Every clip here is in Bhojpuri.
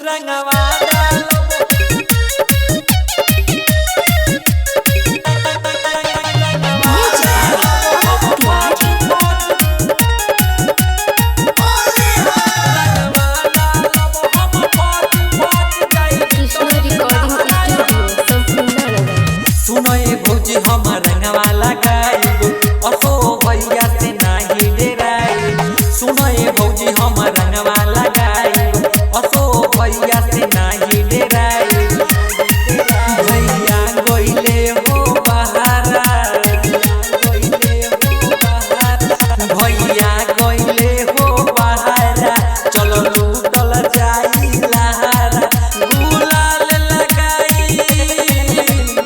रंगवा डालो सुनो ये भौजी हम रंगवा लगाइबो असो भैया से नाही डेराइबो। सुनो ये भौजी हम रंगवा लगाइबो असो भैया से नाही डेराइबो। भैया गइले हो बहारा भैया गइले हो बहारा चलो लूटल जाई लहारा। गुलाल लगाई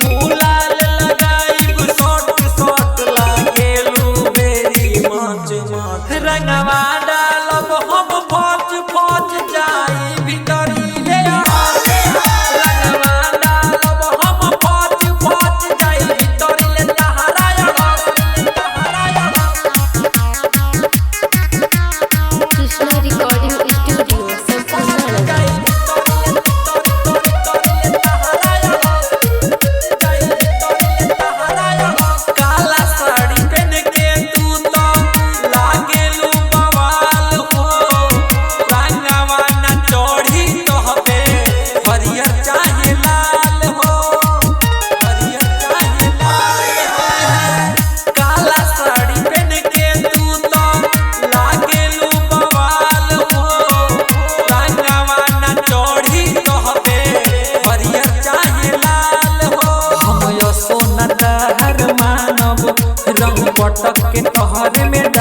गुलाल लगाई शॉट शॉट लागेलू बेरी मच मच। रंगवा डालब हम फौज फौज जाई भीतरी ले रंगवा डालब हम फौज फौज जाई भीतरी ले तहरा कृष्णा रिकॉर्डिंग स्टूडियो संपूर्ण काला साड़ी पहन के तू तो लागेलू बवाल हो। रंगवा न चढ़ी तोहपे हरियर चाहे लाल हो हरियर चाहे लाल। काला साड़ी पहन के तू तो लागेलू बवाल हो। रंगवा न चढ़ी तोहपे हरियर चाहे लाल हो। हम यो सोना दहर मानब रंग पटक के तोहरे में